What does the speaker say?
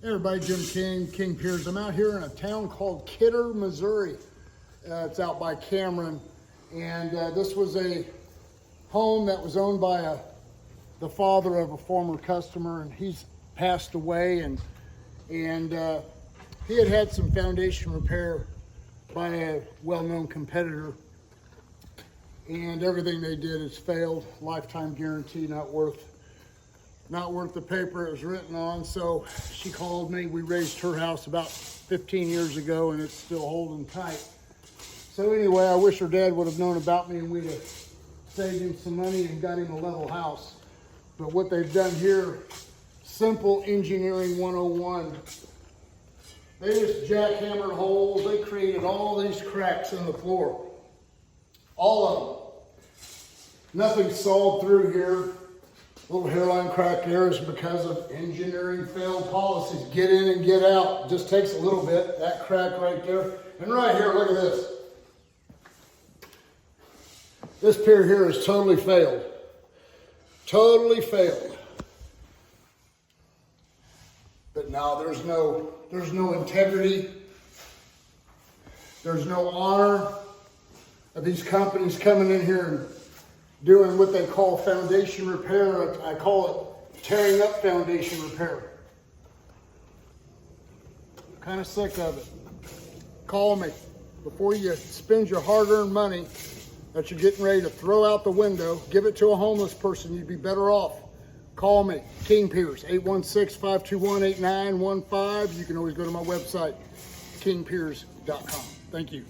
Hey everybody, King Piers. I'm out here in a town called Kidder, Missouri. It's out by Cameron. And this was a home that was owned by the father of a former customer, and he's passed away. And he had some foundation repair by a well-known competitor. And everything they did has failed. Lifetime guarantee, not worth the paper it was written on. So she called me. We raised her house about 15 years ago, and it's still holding tight. So anyway, I wish her dad would have known about me, and we'd have saved him some money and got him a level house. But what they've done here, simple engineering 101. They just jackhammered holes. They created all these cracks in the floor. All of them. Nothing sawed through here. Little hairline crack there is because of engineering failed policies. Get in and get out. Just takes a little bit. That crack right there. And right here, look at this. This pier here is totally failed. Totally failed. But now there's no integrity. There's no honor of these companies coming in here and doing what they call foundation repair. I call it tearing up foundation repair. I'm kind of sick of it. Call me before you spend your hard-earned money that you're getting ready to throw out the window. Give it to a homeless person. You'd be better off. Call me, King Piers, 816-521-8915. You can always go to my website, kingpiers.com. Thank you.